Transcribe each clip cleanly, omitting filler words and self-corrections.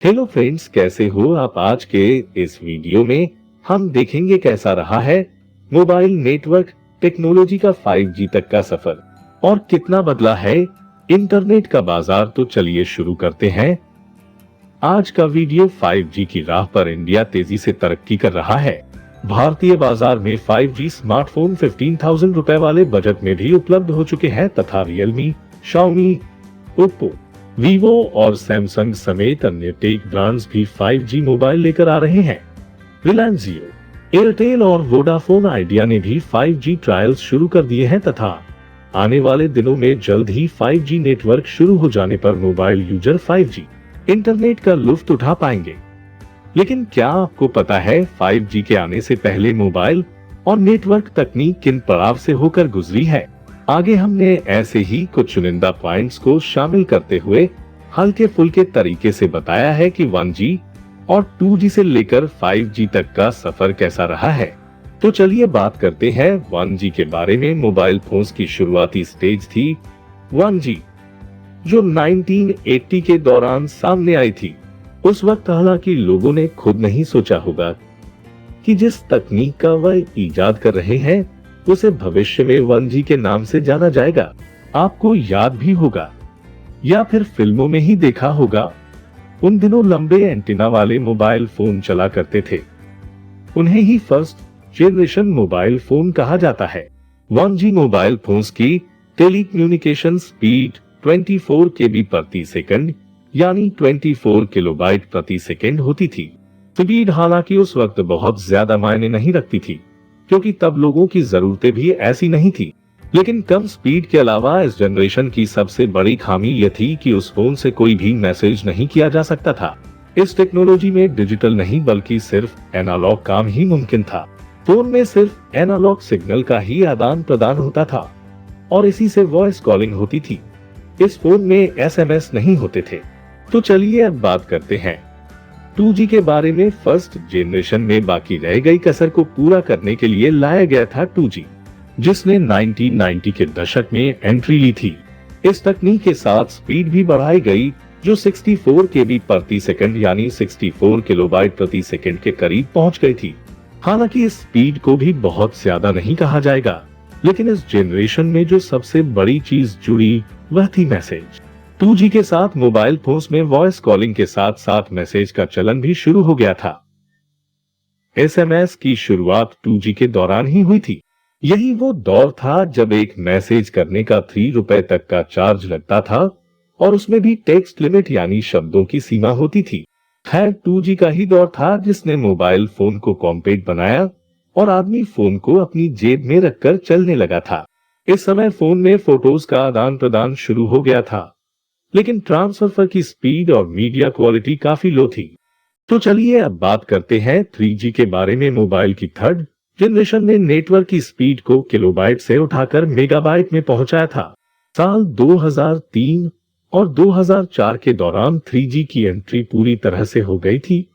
Hello friends, कैसे हो आप। आज के इस वीडियो में हम देखेंगे कैसा रहा है मोबाइल नेटवर्क टेक्नोलॉजी का 5G तक का सफर और कितना बदला है इंटरनेट का बाजार। तो चलिए शुरू करते हैं आज का वीडियो। 5G की राह पर इंडिया तेजी से तरक्की कर रहा है। भारतीय बाजार में 5G स्मार्टफोन 15,000 रुपए वाले बजट में भी उपलब्ध हो चुके हैं तथा रियलमी, शाओमी, ओप्पो, वीवो और सैमसंग समेत अन्य टेक ब्रांड्स भी 5G मोबाइल लेकर आ रहे हैं। रिलायंस जियो, एयरटेल और वोडाफोन आइडिया ने भी 5G ट्रायल्स शुरू कर दिए हैं तथा आने वाले दिनों में जल्द ही 5G नेटवर्क शुरू हो जाने पर मोबाइल यूजर 5G इंटरनेट का लुत्फ उठा पाएंगे। लेकिन क्या आपको पता है 5G के आने से पहले मोबाइल और नेटवर्क तकनीक किन पड़ाव से होकर गुजरी है? आगे हमने ऐसे ही कुछ चुनिंदा पॉइंट्स को शामिल करते हुए हल्के फुल्के तरीके से बताया है कि 1G और 2G से लेकर 5G तक का सफर कैसा रहा है। तो चलिए बात करते हैं 1G के बारे में। मोबाइल फोन्स की शुरुआती स्टेज थी 1G, जो 1980 के दौरान सामने आई थी। उस वक्त हालांकि लोगों ने खुद नहीं सोचा होगा कि जिस तकनीक का वह इजाद कर रहे हैं उसे भविष्य में 1G के नाम से जाना जाएगा। आपको याद भी होगा या फिर फिल्मों में ही देखा होगा, उन दिनों लंबे एंटीना वाले मोबाइल फोन चला करते थे। उन्हें ही फर्स्ट जनरेशन मोबाइल फोन कहा जाता है। 1G मोबाइल फोन्स की टेलीकम्युनिकेशन स्पीड 24 KB प्रति सेकंड यानी 24 किलोबाइट प्रति सेकंड होती थी। स्पीड हालांकि उस वक्त बहुत ज्यादा मायने नहीं रखती थी क्योंकि तब लोगों की जरूरतें भी ऐसी नहीं थी। लेकिन कम स्पीड के अलावा इस जनरेशन की सबसे बड़ी खामी यह थी कि उस फोन से कोई भी मैसेज नहीं किया जा सकता था। इस टेक्नोलॉजी में डिजिटल नहीं बल्कि सिर्फ एनालॉग काम ही मुमकिन था। फोन में सिर्फ एनालॉग सिग्नल का ही आदान प्रदान होता था और इसी से वॉइस कॉलिंग होती थी। इस फोन में SMS नहीं होते थे। तो चलिए अब बात करते हैं 2G के बारे में। फर्स्ट जनरेशन में बाकी रह गई कसर को पूरा करने के लिए लाया गया था 2G, जिसने 1990 के दशक में एंट्री ली थी। इस तकनीक के साथ स्पीड भी बढ़ाई गई जो 64 KB प्रति सेकंड यानी 64 किलोबाइट प्रति सेकंड के करीब पहुंच गई थी। हालांकि इस स्पीड को भी बहुत ज्यादा नहीं कहा जाएगा, लेकिन इस जनरेशन में जो सबसे बड़ी चीज जुड़ी वह थी मैसेज। 2G के साथ मोबाइल फोन्स में वॉइस कॉलिंग के साथ साथ मैसेज का चलन भी शुरू हो गया था। SMS की शुरुआत 2G के दौरान ही हुई थी। यही वो दौर था जब एक मैसेज करने का 3 रुपए तक का चार्ज लगता था और उसमें भी टेक्स्ट लिमिट यानी शब्दों की सीमा होती थी। खैर 2G का ही दौर था जिसने मोबाइल फोन को कॉम्पैक्ट बनाया और आदमी फोन को अपनी जेब में रखकर चलने लगा था। इस समय फोन में फोटोज का आदान प्रदान शुरू हो गया था, लेकिन ट्रांसफर की स्पीड और मीडिया क्वालिटी काफी लो थी। तो चलिए अब बात करते हैं 3G के बारे में। मोबाइल की थर्ड जनरेशन ने नेटवर्क की स्पीड को किलोबाइट से उठाकर मेगाबाइट में पहुंचाया था। साल 2003 और 2004 के दौरान 3G की एंट्री पूरी तरह से हो गई थी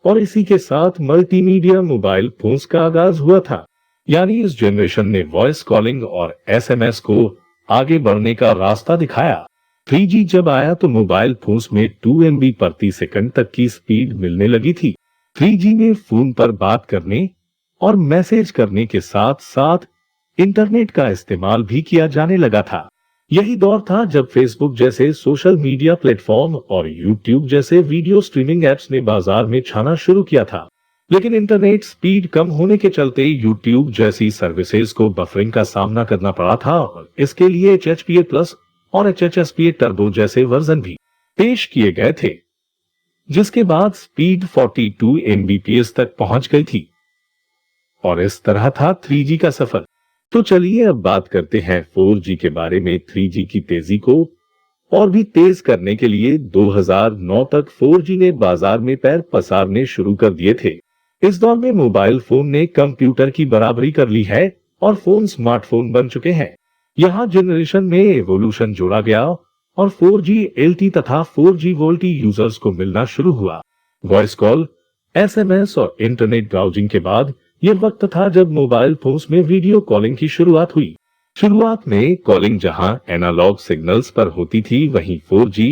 और इसी के साथ मल्टीमीडिया मोबाइल फोन्स का आगाज हुआ था। यानी इस जनरेशन ने वॉइस कॉलिंग और SMS को आगे बढ़ने का रास्ता दिखाया। 3G जब आया तो मोबाइल फोन्स में 2 MB प्रति सेकंड तक की स्पीड मिलने लगी थी। 3G में फोन पर बात करने और मैसेज करने के साथ साथ इंटरनेट का इस्तेमाल भी किया जाने लगा था। यही दौर था जब फेसबुक जैसे सोशल मीडिया प्लेटफॉर्म और यूट्यूब जैसे वीडियो स्ट्रीमिंग ऐप्स ने बाजार में छाना शुरू किया था। लेकिन इंटरनेट स्पीड कम होने के चलते यूट्यूब जैसी सर्विसेज को बफरिंग का सामना करना पड़ा था और इसके लिए HHPA+ और HHSPA टर्बो जैसे वर्जन भी पेश किए गए थे, जिसके बाद स्पीड 42 Mbps तक पहुंच गई थी और इस तरह था 3G का सफर। तो चलिए अब बात करते हैं 4G के बारे में। 3G की तेजी को और भी तेज करने के लिए 2009 तक 4G ने बाजार में पैर पसारने शुरू कर दिए थे। इस दौर में मोबाइल फोन ने कंप्यूटर की बराबरी कर ली है और फोन स्मार्टफोन बन चुके हैं। यहाँ जनरेशन में एवोल्यूशन जोड़ा गया और 4G LTE तथा 4G VoLTE यूजर्स को मिलना शुरू हुआ। वॉइस कॉल, SMS और इंटरनेट ब्राउजिंग के बाद यह वक्त था जब मोबाइल फोन्स में वीडियो कॉलिंग की शुरुआत हुई। शुरुआत में कॉलिंग जहां एनालॉग सिग्नल्स पर होती थी, वहीं 4G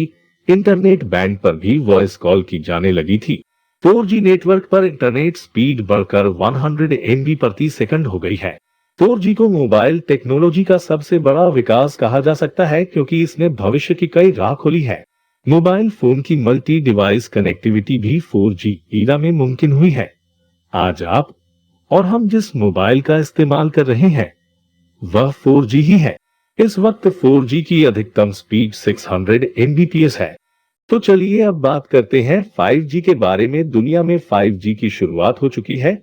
इंटरनेट बैंड पर भी वॉइस कॉल की जाने लगी थी। 4G नेटवर्क पर इंटरनेट स्पीड बढ़कर 100 MB प्रति सेकंड हो गई है। 4G को मोबाइल टेक्नोलॉजी का सबसे बड़ा विकास कहा जा सकता है क्योंकि इसने भविष्य की कई राह खोली है। मोबाइल फोन की मल्टी डिवाइस कनेक्टिविटी भी 4G ईरा में मुमकिन हुई है। आज आप और हम जिस मोबाइल का इस्तेमाल कर रहे हैं वह 4G ही है। इस वक्त 4G की अधिकतम स्पीड 600 Mbps है। तो चलिए अब बात करते हैं 5G के बारे में। दुनिया में 5G की शुरुआत हो चुकी है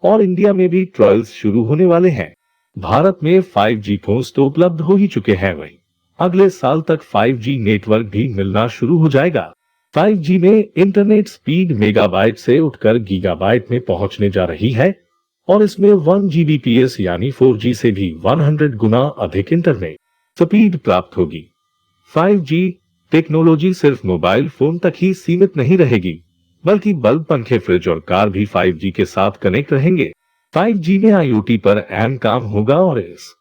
और इंडिया में भी ट्रायल्स शुरू होने वाले हैं। भारत में 5G फोन्स तो उपलब्ध हो ही चुके हैं, वहीं अगले साल तक 5G नेटवर्क भी मिलना शुरू हो जाएगा। 5G में इंटरनेट स्पीड मेगाबाइट से उठकर गीगाबाइट में पहुंचने जा रही है और इसमें 1 Gbps यानी 4G से भी 100 गुना अधिक इंटरनेट स्पीड प्राप्त होगी। 5G टेक्नोलॉजी सिर्फ मोबाइल फोन तक ही सीमित नहीं रहेगी, बल्कि बल्ब, पंखे, फ्रिज और कार भी 5G के साथ कनेक्ट रहेंगे। 5G में IoT पर अहम काम होगा और इस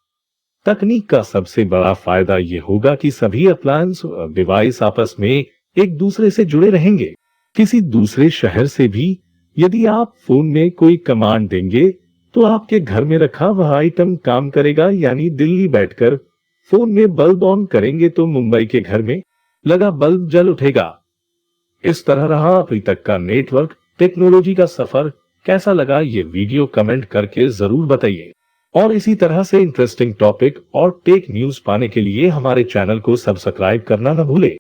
तकनीक का सबसे बड़ा फायदा यह होगा कि सभी अप्लायंस डिवाइस आपस में एक दूसरे से जुड़े रहेंगे। किसी दूसरे शहर से भी यदि आप फोन में कोई कमांड देंगे तो आपके घर में रखा वह आइटम काम करेगा। यानी दिल्ली बैठकर फोन में बल्ब ऑन करेंगे तो मुंबई के घर में लगा बल्ब जल उठेगा। इस तरह रहा अभी तक का नेटवर्क टेक्नोलॉजी का सफर। कैसा लगा ये वीडियो कमेंट करके जरूर बताइए और इसी तरह से इंटरेस्टिंग टॉपिक और टेक न्यूज पाने के लिए हमारे चैनल को सब्सक्राइब करना न भूले।